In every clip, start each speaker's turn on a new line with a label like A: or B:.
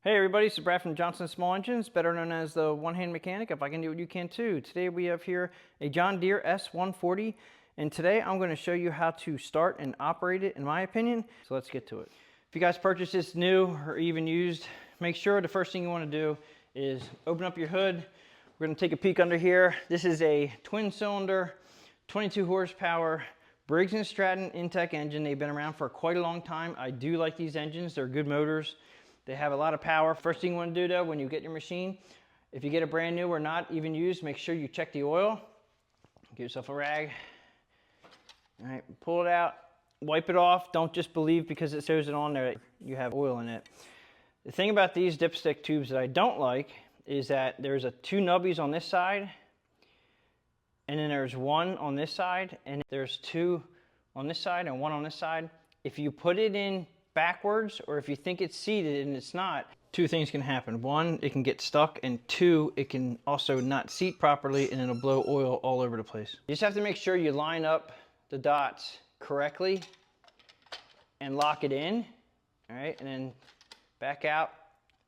A: Hey everybody, it's Brad from Johnson Small Engines, better known as the one-hand mechanic. If I can do it, you can too. Today we have here a John Deere S140, and today I'm going to show you how to start and operate it, in my opinion. So let's get to it. If you guys purchase this new or even used, make sure the first thing you want to do is open up your hood. We're going to take a peek under here. This is a twin-cylinder, 22 horsepower Briggs and Stratton Intech engine. They've been around for quite a long time. I do like these engines. They're good motors. They have a lot of power. First thing you want to do though, when you get your machine, if you get a brand new or not even used, make sure you check the oil. Get yourself a rag. All right, pull it out, wipe it off. Don't just believe because it shows it on there that you have oil in it. The thing about these dipstick tubes that I don't like is that there's two nubbies on this side, and then there's one on this side, and there's two on this side and one on this side. If you put it in backwards, or if you think it's seated and it's not, two things can happen. One, it can get stuck, and two, it can also not seat properly and it'll blow oil all over the place. You just have to make sure you line up the dots correctly and lock it in. All right, and then back out.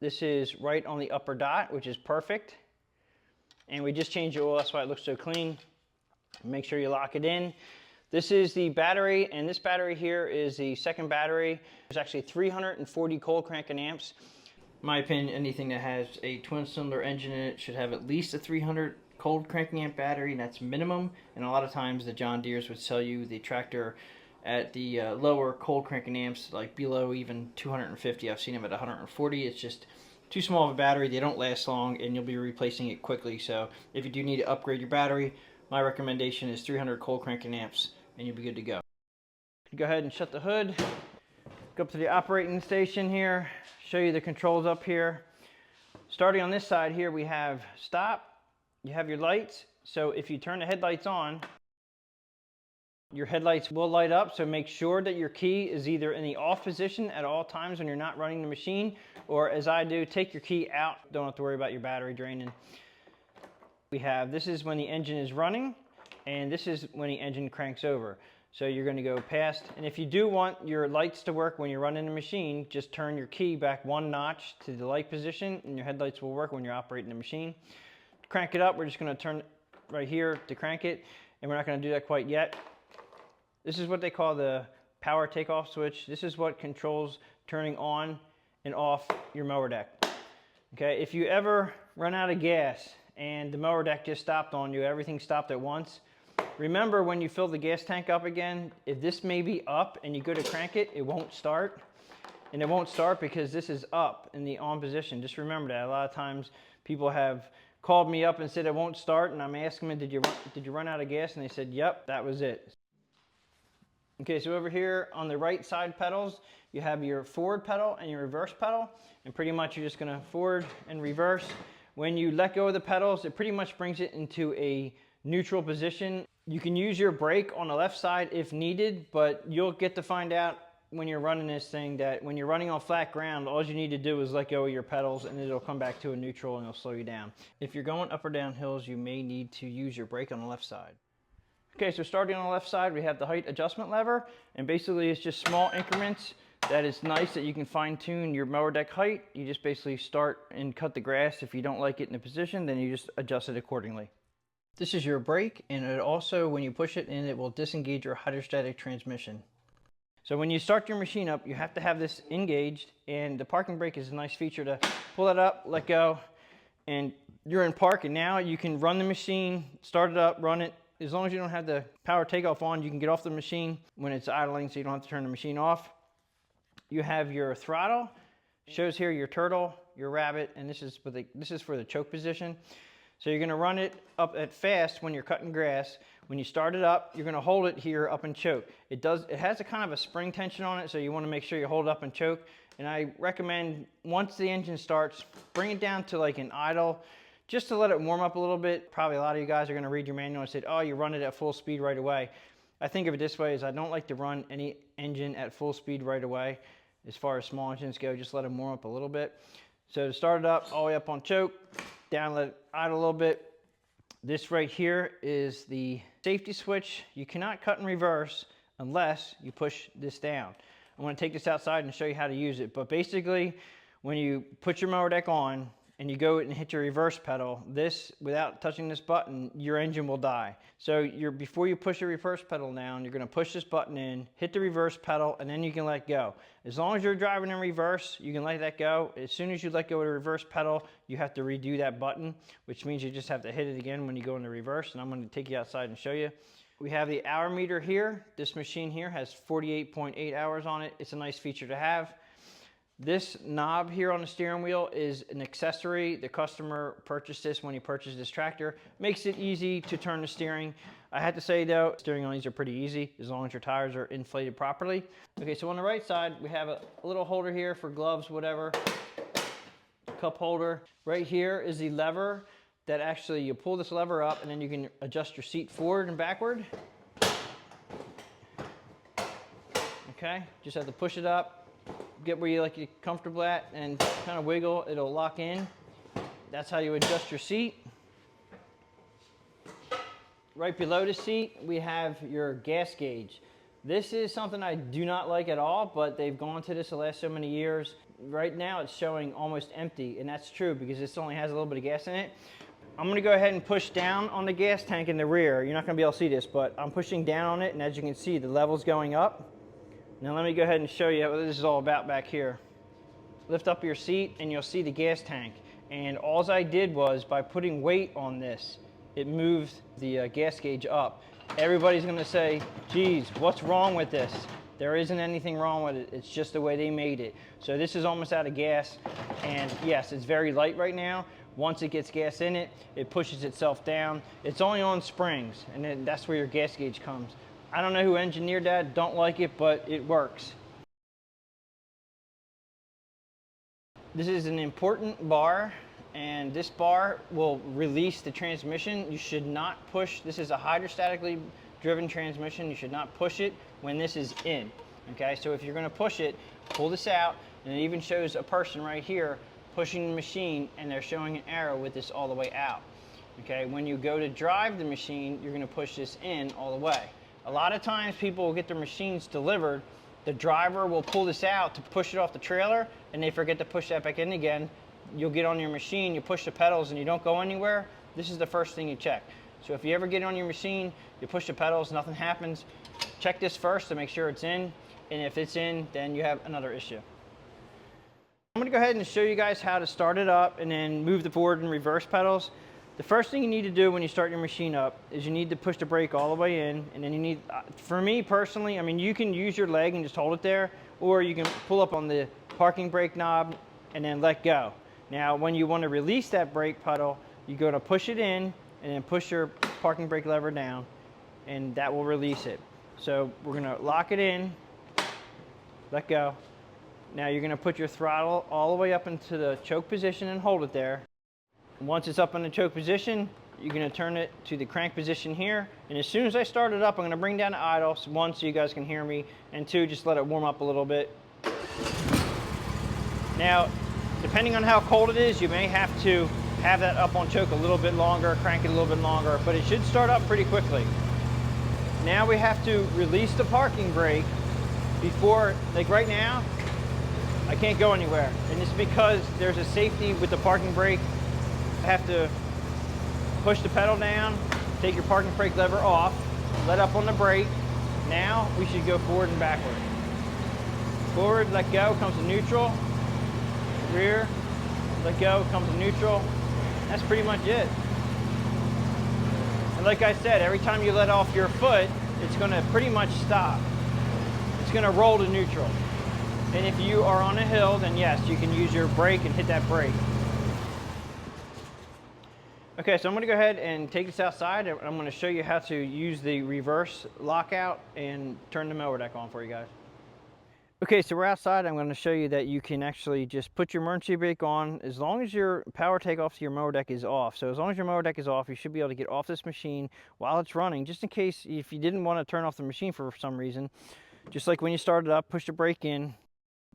A: This is right on the upper dot, which is perfect. And we just changed the oil, that's why it looks so clean. Make sure you lock it in. This is the battery, and this battery here is the second battery. There's actually 340 cold cranking amps. In my opinion, anything that has a twin cylinder engine in it should have at least a 300 cold cranking amp battery, and that's minimum. And a lot of times the John Deeres would sell you the tractor at the lower cold cranking amps, like below even 250. I've seen them at 140. It's just too small of a battery. They don't last long, and you'll be replacing it quickly. So if you do need to upgrade your battery, my recommendation is 300 cold cranking amps, and you'll be good to go. Go ahead and shut the hood. Go up to the operating station here. Show you the controls up here. Starting on this side here, we have stop. You have your lights. So if you turn the headlights on, your headlights will light up. So make sure that your key is either in the off position at all times when you're not running the machine, or as I do, take your key out. Don't have to worry about your battery draining. This is when the engine is running, and this is when the engine cranks over. So you're going to go past, and if you do want your lights to work when you're running the machine, just turn your key back one notch to the light position, and your headlights will work when you're operating the machine. To crank it up, we're just going to turn right here to crank it, and we're not going to do that quite yet. This is what they call the power takeoff switch. This is what controls turning on and off your mower deck. Okay, if you ever run out of gas and the mower deck just stopped on you, everything stopped at once, remember when you fill the gas tank up again, if this may be up and you go to crank it, it won't start. And it won't start because this is up in the on position. Just remember that. A lot of times people have called me up and said it won't start, and I'm asking them, did you run out of gas? And they said, yep, that was it. Okay, so over here on the right side pedals, you have your forward pedal and your reverse pedal, and pretty much you're just gonna forward and reverse. When you let go of the pedals, it pretty much brings it into a neutral position. You can use your brake on the left side if needed, but you'll get to find out when you're running this thing that when you're running on flat ground, all you need to do is let go of your pedals and it'll come back to a neutral and it'll slow you down. If you're going up or down hills, you may need to use your brake on the left side. Okay, so starting on the left side, we have the height adjustment lever, and basically it's just small increments. That is nice that you can fine tune your mower deck height. You just basically start and cut the grass. If you don't like it in a position, then you just adjust it accordingly. This is your brake, and it also, when you push it in, it will disengage your hydrostatic transmission. So when you start your machine up, you have to have this engaged, and the parking brake is a nice feature to pull it up, let go, and you're in park, and now you can run the machine, start it up, run it. As long as you don't have the power takeoff on, you can get off the machine when it's idling, so you don't have to turn the machine off. You have your throttle, shows here your turtle, your rabbit, and this is for the choke position. So you're gonna run it up at fast when you're cutting grass. When you start it up, you're gonna hold it here up and choke. It has a kind of a spring tension on it, so you wanna make sure you hold it up and choke. And I recommend once the engine starts, bring it down to like an idle, just to let it warm up a little bit. Probably a lot of you guys are gonna read your manual and say, oh, you run it at full speed right away. I think of it this way, is I don't like to run any engine at full speed right away. As far as small engines go, just let them warm up a little bit. So to start it up, all the way up on choke, down, let it idle a little bit. This right here is the safety switch. You cannot cut in reverse unless you push this down. I'm gonna take this outside and show you how to use it. But basically, When you put your mower deck on and you go and hit your reverse pedal, this, without touching this button, your engine will die. So before you push your reverse pedal down, you're gonna push this button in, hit the reverse pedal, and then you can let go. As long as you're driving in reverse, you can let that go. As soon as you let go of the reverse pedal, you have to redo that button, which means you just have to hit it again when you go into reverse, and I'm gonna take you outside and show you. We have the hour meter here. This machine here has 48.8 hours on it. It's a nice feature to have. This knob here on the steering wheel is an accessory. The customer purchased this when he purchased this tractor. Makes it easy to turn the steering. I had to say though, steering on these are pretty easy as long as your tires are inflated properly. Okay, so on the right side, we have a little holder here for gloves, whatever. Cup holder. Right here is the lever that actually you pull this lever up and then you can adjust your seat forward and backward. Okay, just have to push it up. Get where you like it comfortable at and kind of wiggle, it'll lock in. That's how you adjust your seat. Right below the seat, we have your gas gauge. This is something I do not like at all, but they've gone to this the last so many years. Right now it's showing almost empty, and that's true because this only has a little bit of gas in it. I'm gonna go ahead and push down on the gas tank in the rear. You're not gonna be able to see this, but I'm pushing down on it, and as you can see, the level's going up. Now let me go ahead and show you what this is all about back here. Lift up your seat and you'll see the gas tank. And all I did was, by putting weight on this, it moved the gas gauge up. Everybody's gonna say, geez, what's wrong with this? There isn't anything wrong with it. It's just the way they made it. So this is almost out of gas. And yes, it's very light right now. Once it gets gas in it, it pushes itself down. It's only on springs, and then that's where your gas gauge comes. I don't know who engineered that, don't like it, but it works. This is an important bar, and this bar will release the transmission. You should not push, this is a hydrostatically driven transmission. You should not push it when this is in, okay? So if you're gonna push it, pull this out, and it even shows a person right here pushing the machine, and they're showing an arrow with this all the way out, okay? When you go to drive the machine, you're gonna push this in all the way. A lot of times people will get their machines delivered, the driver will pull this out to push it off the trailer, and they forget to push that back in again. You'll get on your machine, you push the pedals and you don't go anywhere. This is the first thing you check. So if you ever get on your machine, you push the pedals, nothing happens, check this first to make sure it's in, and if it's in, then you have another issue. I'm gonna go ahead and show you guys how to start it up and then move the forward and reverse pedals. The first thing you need to do when you start your machine up is you need to push the brake all the way in, and then you need, for me personally, I mean, you can use your leg and just hold it there, or you can pull up on the parking brake knob and then let go. Now, when you want to release that brake pedal, you're going to push it in and then push your parking brake lever down, and that will release it. So we're going to lock it in, let go. Now you're going to put your throttle all the way up into the choke position and hold it there. Once it's up in the choke position, you're going to turn it to the crank position here. And as soon as I start it up, I'm going to bring down the idle, one, so you guys can hear me, and two, just let it warm up a little bit. Now, depending on how cold it is, you may have to have that up on choke a little bit longer, crank it a little bit longer, but it should start up pretty quickly. Now we have to release the parking brake before, like right now, I can't go anywhere. And it's because there's a safety with the parking brake. I have to push the pedal down, take your parking brake lever off, let up on the brake. Now we should go forward and backward. Forward, let go, comes to neutral. Rear, let go, comes to neutral. That's pretty much it. And like I said, every time you let off your foot, it's gonna pretty much stop. It's gonna roll to neutral. And if you are on a hill, then yes, you can use your brake and hit that brake. Okay, so I'm gonna go ahead and take this outside, and I'm gonna show you how to use the reverse lockout and turn the mower deck on for you guys. Okay, so we're outside. I'm gonna show you that you can actually just put your emergency brake on as long as your power takeoff to your mower deck is off. So as long as your mower deck is off, you should be able to get off this machine while it's running, just in case if you didn't wanna turn off the machine for some reason. Just like when you start it up, push the brake in,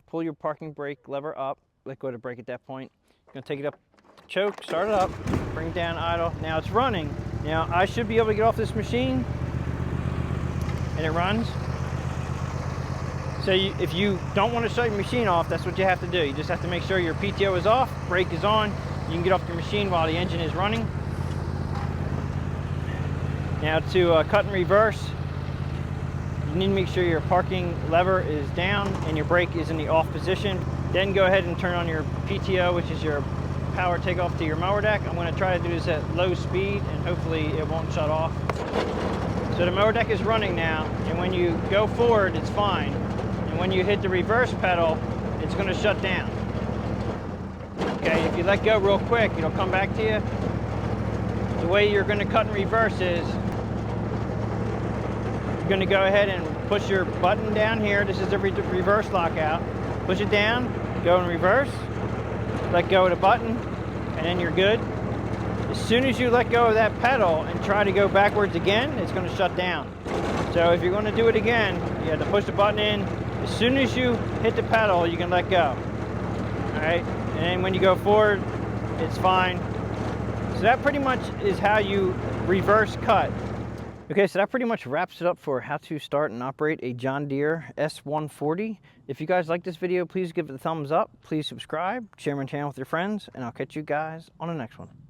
A: pull your parking brake lever up, let go of the brake at that point. You're gonna take it up, choke, start it up, bring it down, idle. Now it's running. Now I should be able to get off this machine, and it runs. So if you don't want to shut your machine off, that's what you have to do. You just have to make sure your PTO is off, brake is on. You can get off your machine while the engine is running. Now to cut and reverse, you need to make sure your parking lever is down and your brake is in the off position. Then go ahead and turn on your PTO, which is your power takeoff to your mower deck. I'm going to try to do this at low speed and hopefully it won't shut off. So the mower deck is running now, and when you go forward, it's fine. And when you hit the reverse pedal, it's going to shut down. Okay, if you let go real quick, it'll come back to you. The way you're going to cut and reverse is you're going to go ahead and push your button down here. This is the reverse lockout. Push it down, go in reverse, let go of the button, and then you're good. As soon as you let go of that pedal and try to go backwards again, it's going to shut down. So if you're going to do it again, you have to push the button in. As soon as you hit the pedal, you can let go. All right, and then when you go forward, it's fine. So that pretty much is how you reverse cut. Okay, so that pretty much wraps it up for how to start and operate a John Deere S140. If you guys like this video, please give it a thumbs up. Please subscribe, share my channel with your friends, and I'll catch you guys on the next one.